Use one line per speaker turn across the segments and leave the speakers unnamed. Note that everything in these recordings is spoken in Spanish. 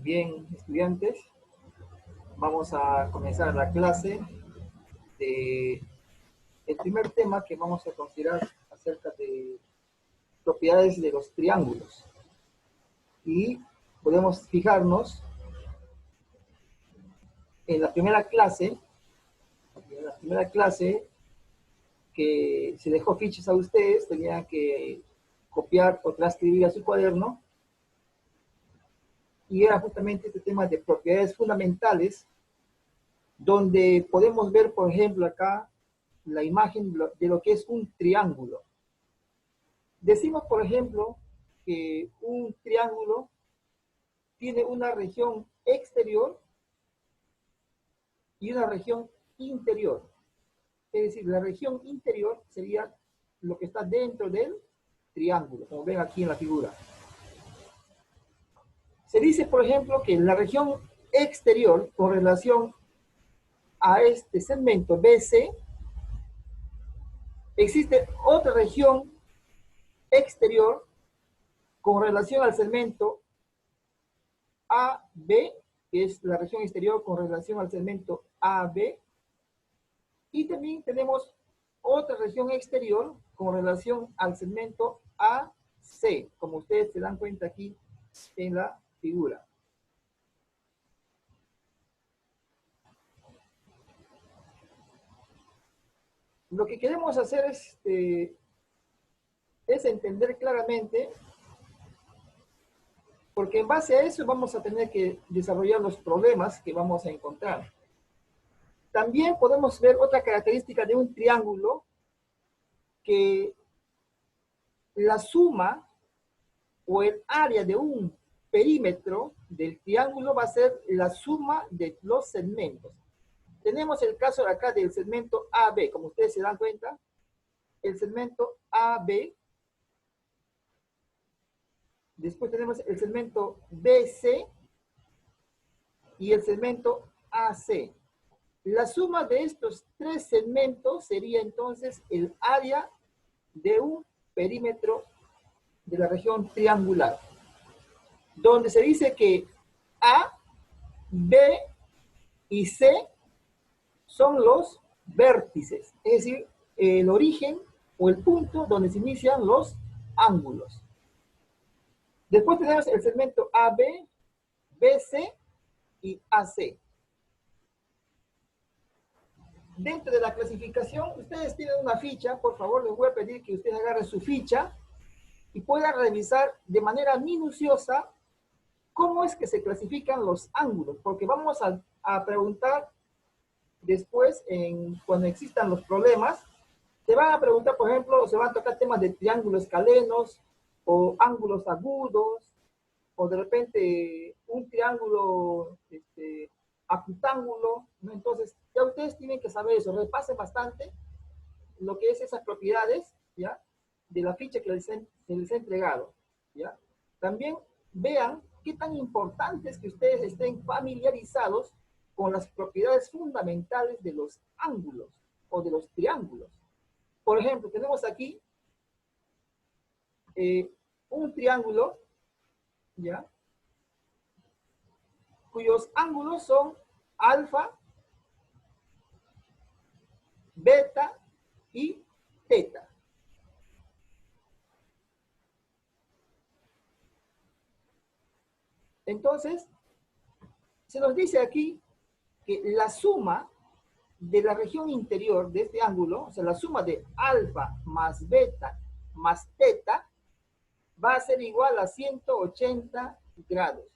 Bien, estudiantes, vamos a comenzar la clase de el primer tema que vamos a considerar acerca de propiedades de los triángulos. Y podemos fijarnos en la primera clase que se dejó fichas a ustedes, tenían que copiar o transcribir a su cuaderno, y era justamente este tema de propiedades fundamentales, donde podemos ver, por ejemplo, acá la imagen de lo que es un triángulo. Decimos, por ejemplo, que un triángulo tiene una región exterior y una región interior. Es decir, la región interior sería lo que está dentro del triángulo, como ven aquí en la figura. Se dice, por ejemplo, que la región exterior con relación a este segmento BC, existe otra región exterior con relación al segmento AB, que es la región exterior con relación al segmento AB, y también tenemos otra región exterior con relación al segmento AC, como ustedes se dan cuenta aquí en la figura. Lo que queremos hacer es entender claramente, porque en base a eso vamos a tener que desarrollar los problemas que vamos a encontrar. También podemos ver otra característica de un triángulo, que la suma o el área de un perímetro del triángulo va a ser la suma de los segmentos. Tenemos el caso de acá del segmento AB, como ustedes se dan cuenta, el segmento AB. Después tenemos el segmento BC y el segmento AC. La suma de estos tres segmentos sería entonces el área de un perímetro de la región triangular, donde se dice que A, B y C son los vértices, es decir, el origen o el punto donde se inician los ángulos. Después tenemos el segmento AB, BC y AC. Dentro de la clasificación, ustedes tienen una ficha, por favor, les voy a pedir que ustedes agarren su ficha y puedan revisar de manera minuciosa cómo es que se clasifican los ángulos, porque vamos a preguntar después, cuando existan los problemas, se van a preguntar, por ejemplo, se van a tocar temas de triángulos escalenos o ángulos agudos, o de repente un triángulo acutángulo, ¿no? Entonces, ya ustedes tienen que saber eso, repasen bastante lo que es esas propiedades, ¿ya? De la ficha que se les ha entregado, ¿ya? También vean qué tan importante es que ustedes estén familiarizados con las propiedades fundamentales de los ángulos o de los triángulos. Por ejemplo, tenemos aquí un triángulo, ¿ya? Cuyos ángulos son alfa, beta y teta. Entonces, se nos dice aquí que la suma de la región interior de este ángulo, o sea, la suma de alfa más beta más teta, va a ser igual a 180 grados.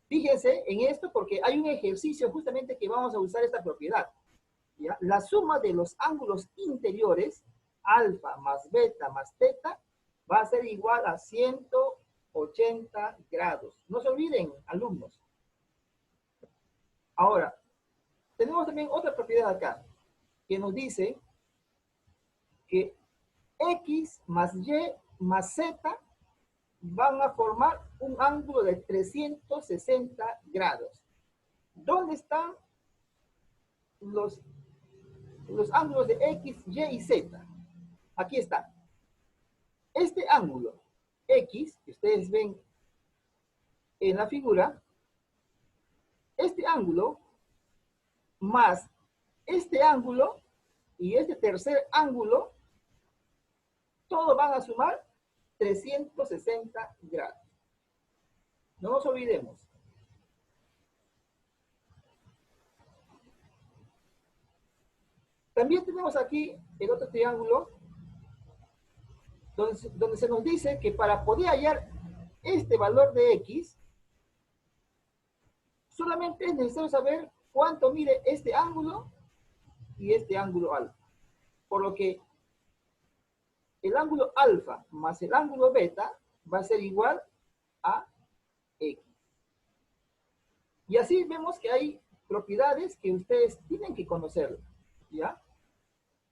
Fíjense en esto porque hay un ejercicio justamente que vamos a usar esta propiedad, ¿ya? La suma de los ángulos interiores, alfa más beta más teta, va a ser igual a 180 grados. No se olviden, alumnos. Ahora, tenemos también otra propiedad acá, que nos dice que X más Y más Z van a formar un ángulo de 360 grados. ¿Dónde están los ángulos de X, Y y Z? Aquí está. Este ángulo X, que ustedes ven en la figura, este ángulo más este ángulo y este tercer ángulo, todos van a sumar 360 grados. No nos olvidemos. También tenemos aquí el otro triángulo, donde se nos dice que para poder hallar este valor de X, solamente es necesario saber cuánto mide este ángulo y este ángulo alfa. Por lo que el ángulo alfa más el ángulo beta va a ser igual a X. Y así vemos que hay propiedades que ustedes tienen que conocer, ¿ya?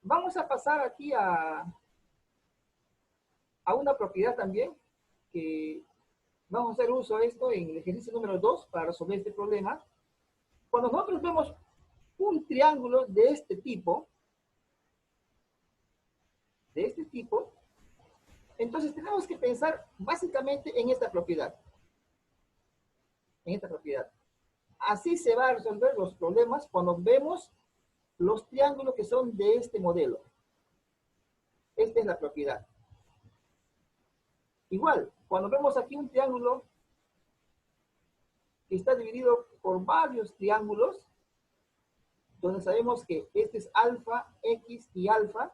Vamos a pasar aquí a una propiedad también, que vamos a hacer uso de esto en el ejercicio número 2 para resolver este problema. Cuando nosotros vemos un triángulo de este tipo, entonces tenemos que pensar básicamente en esta propiedad. Así se van a resolver los problemas cuando vemos los triángulos que son de este modelo. Esta es la propiedad. Igual, cuando vemos aquí un triángulo que está dividido por varios triángulos, donde sabemos que este es alfa, X y alfa,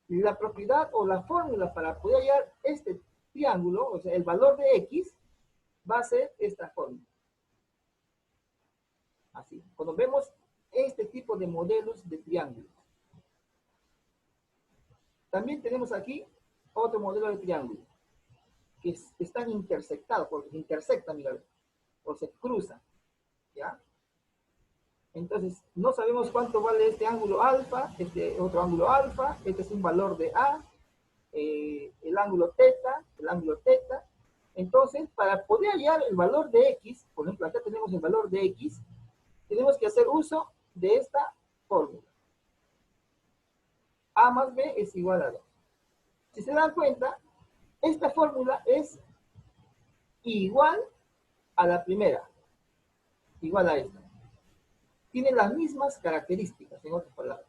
la propiedad o la fórmula para poder hallar este triángulo, o sea, el valor de X, va a ser esta fórmula. Así, cuando vemos este tipo de modelos de triángulos. También tenemos aquí otro modelo de triángulo, que están intersectados, porque se intersectan, mira, o se cruzan, ¿ya? Entonces, no sabemos cuánto vale este ángulo alfa, este otro ángulo alfa, este es un valor de A, el ángulo teta, Entonces, para poder hallar el valor de X, por ejemplo, acá tenemos el valor de X, tenemos que hacer uso de esta fórmula. A más B es igual a 2. Si se dan cuenta, esta fórmula es igual a la primera, igual a esta. Tiene las mismas características, en otras palabras.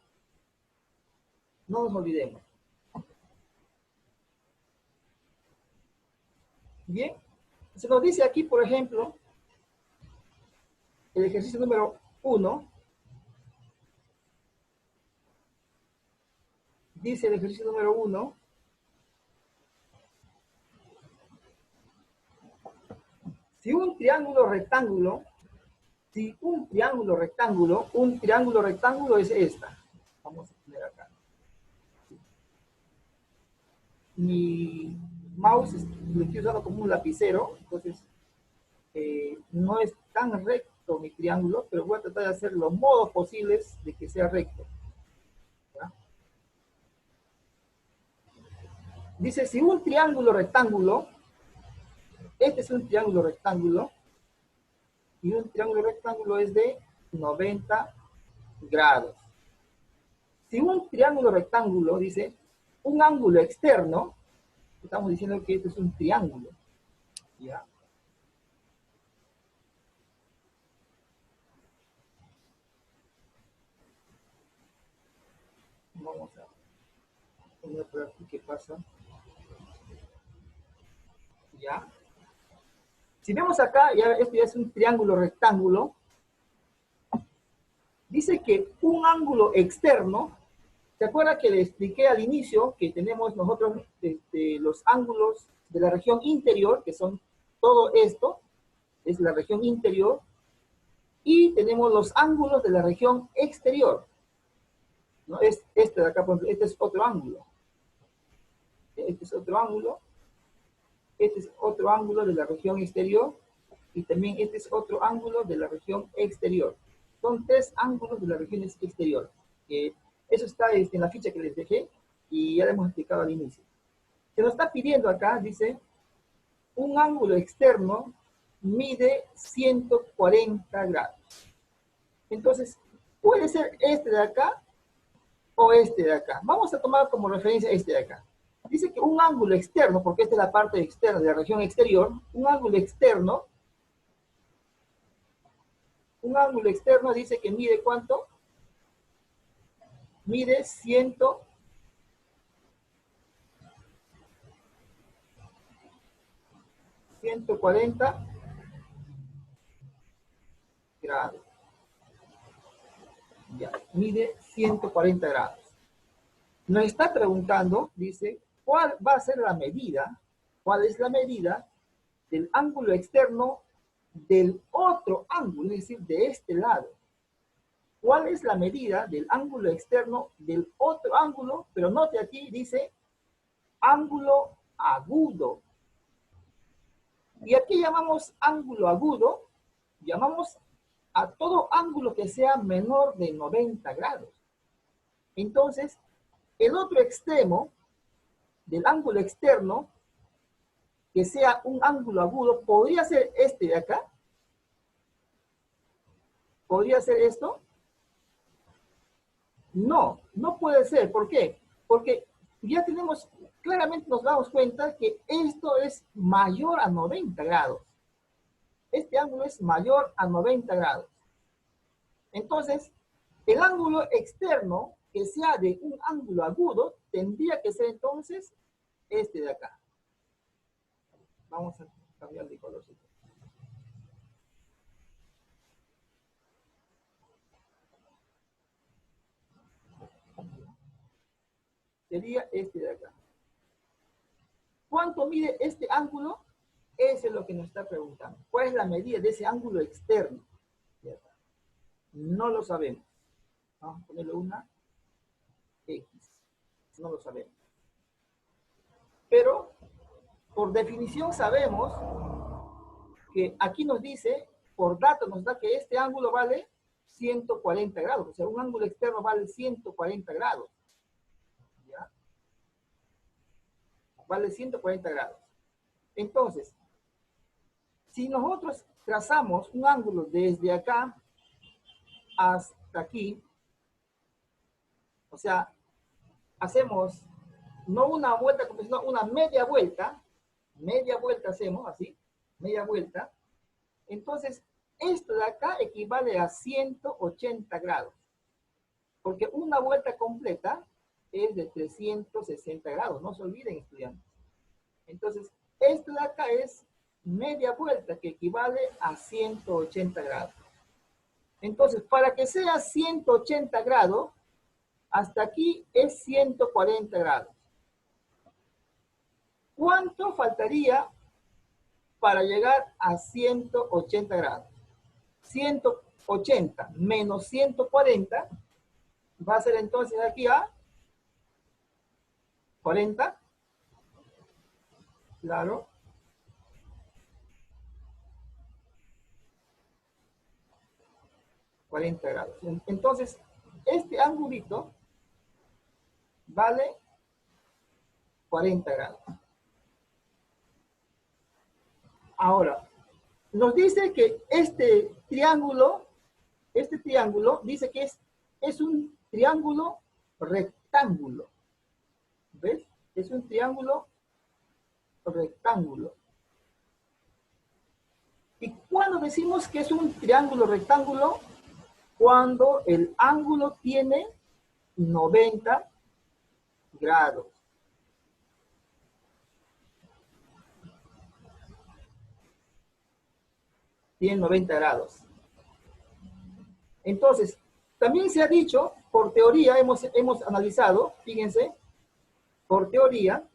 No nos olvidemos. Bien, se nos dice aquí, por ejemplo, el ejercicio número 1. Dice el ejercicio número 1. Si un triángulo rectángulo es esta. Vamos a poner acá. Mi mouse lo estoy usando como un lapicero, entonces no es tan recto mi triángulo, pero voy a tratar de hacer los modos posibles de que sea recto. ¿Ya? Dice, si un triángulo rectángulo, este es un triángulo rectángulo, y un triángulo rectángulo es de 90 grados. Si un triángulo rectángulo, dice, un ángulo externo, estamos diciendo que este es un triángulo, ¿ya? Vamos a poner por aquí qué pasa. ¿Ya? Si vemos acá, ya esto ya es un triángulo rectángulo, dice que un ángulo externo, ¿se acuerda que le expliqué al inicio que tenemos nosotros los ángulos de la región interior, que son todo esto, es la región interior, y tenemos los ángulos de la región exterior, ¿no? Es este de acá, este es otro ángulo. Este es otro ángulo. Este es otro ángulo de la región exterior. Y también este es otro ángulo de la región exterior. Son 3 ángulos de la región exterior. Eso está en la ficha que les dejé y ya lo hemos explicado al inicio. Se nos está pidiendo acá, dice, un ángulo externo mide 140 grados. Entonces, puede ser este de acá o este de acá. Vamos a tomar como referencia este de acá. Dice que un ángulo externo, porque esta es la parte externa de la región exterior, un ángulo externo Un ángulo externo dice que mide ¿cuánto? Mide 140 grados. Ya, mide 140 grados. Nos está preguntando, dice, ¿cuál va a ser la medida? ¿Cuál es la medida del ángulo externo del otro ángulo, es decir, de este lado? ¿Cuál es la medida del ángulo externo del otro ángulo? Pero note aquí, dice ángulo agudo. Y aquí llamamos ángulo agudo, llamamos a todo ángulo que sea menor de 90 grados. Entonces, el otro extremo del ángulo externo, que sea un ángulo agudo, podría ser este de acá. ¿Podría ser esto? No, no puede ser. ¿Por qué? Porque ya tenemos, claramente nos damos cuenta que esto es mayor a 90 grados. Este ángulo es mayor a 90 grados. Entonces, el ángulo externo que sea de un ángulo agudo tendría que ser entonces este de acá. Vamos a cambiar de colorcito. Sería este de acá. ¿Cuánto mide este ángulo? Eso es lo que nos está preguntando. ¿Cuál es la medida de ese ángulo externo? No lo sabemos. Vamos a ponerle una X. No lo sabemos. Pero, por definición sabemos que aquí nos dice, por dato nos da que este ángulo vale 140 grados. O sea, un ángulo externo vale 140 grados. ¿Ya? Vale 140 grados. Entonces, si nosotros trazamos un ángulo desde acá hasta aquí, o sea, hacemos no una vuelta, sino una media vuelta hacemos así, media vuelta, entonces esto de acá equivale a 180 grados, porque una vuelta completa es de 360 grados, no se olviden, estudiantes. Entonces, esto de acá es media vuelta, que equivale a 180 grados. Entonces, para que sea 180 grados, hasta aquí es 140 grados. ¿Cuánto faltaría para llegar a 180 grados? 180 menos 140 va a ser entonces aquí a 40. Claro. $40 grados. Entonces, este angulito vale 40 grados. Ahora, nos dice que este triángulo dice que es un triángulo rectángulo. ¿Ves? Es un triángulo rectángulo. ¿Y cuando decimos que es un triángulo rectángulo? Cuando el ángulo tiene 90 grados. Tiene 90 grados. Entonces, también se ha dicho, por teoría, hemos analizado, fíjense, por teoría,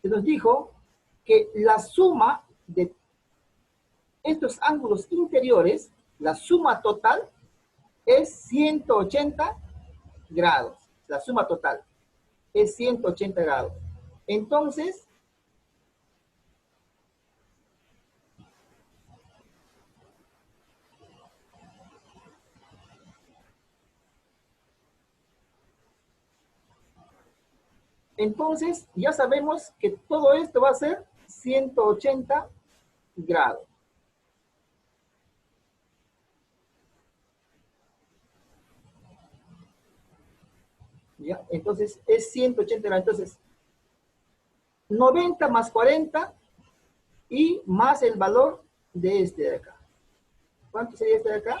se nos dijo que la suma de estos ángulos interiores, la suma total, es 180 grados. La suma total es 180 grados. Entonces, ya sabemos que todo esto va a ser 180 grados. ¿Ya? Entonces, es 180 grados. Entonces, 90 más 40 y más el valor de este de acá. ¿Cuánto sería este de acá?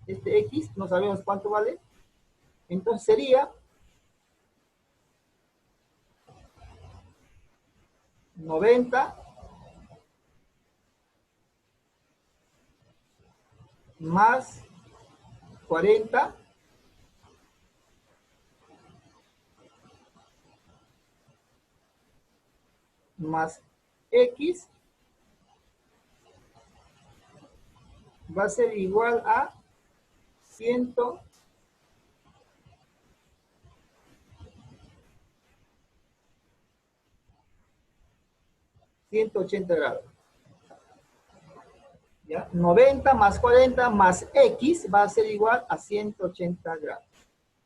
Este X, no sabemos cuánto vale. Entonces sería 90 más 40 más X va a ser igual a 180 grados. ¿Ya? 90 más 40 más X va a ser igual a 180 grados.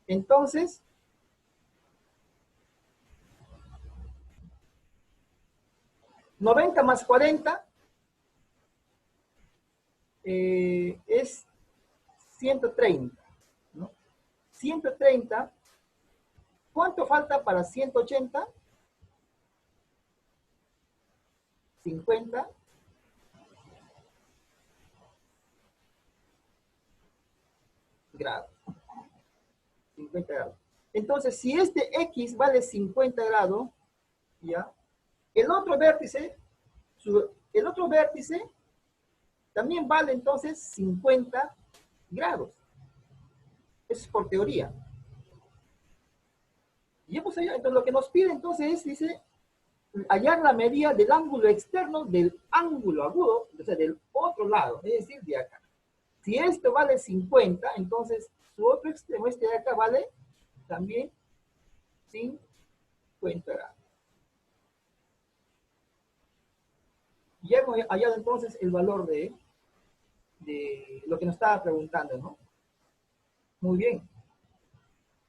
Entonces, ¿90 más 40 es 130? ¿No? 130, ¿cuánto falta para 180? 50 grados. 50 grados. Entonces, si este X vale 50 grados, ¿ya? El otro vértice también vale entonces 50 grados. Eso es por teoría. Y hemos hallado, entonces lo que nos pide entonces es, dice, hallar la medida del ángulo externo del ángulo agudo, o sea, del otro lado, es decir, de acá. Si esto vale 50, entonces su otro extremo, este de acá, vale también 50 grados. Y hemos hallado entonces el valor de lo que nos estaba preguntando, ¿no? Muy bien.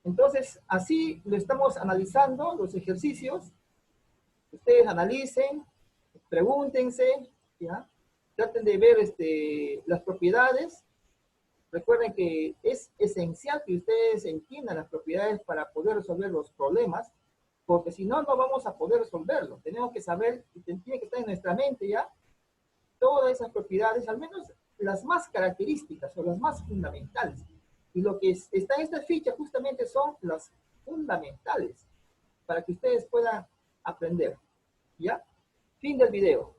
Entonces, así lo estamos analizando, los ejercicios. Ustedes analicen, pregúntense, ¿ya? Traten de ver las propiedades. Recuerden que es esencial que ustedes entiendan las propiedades para poder resolver los problemas, porque si no, no vamos a poder resolverlo. Tenemos que saber, tiene que estar en nuestra mente ya, todas esas propiedades, al menos las más características o las más fundamentales. Y lo que está en esta ficha justamente son las fundamentales para que ustedes puedan aprender. ¿Ya? Fin del video.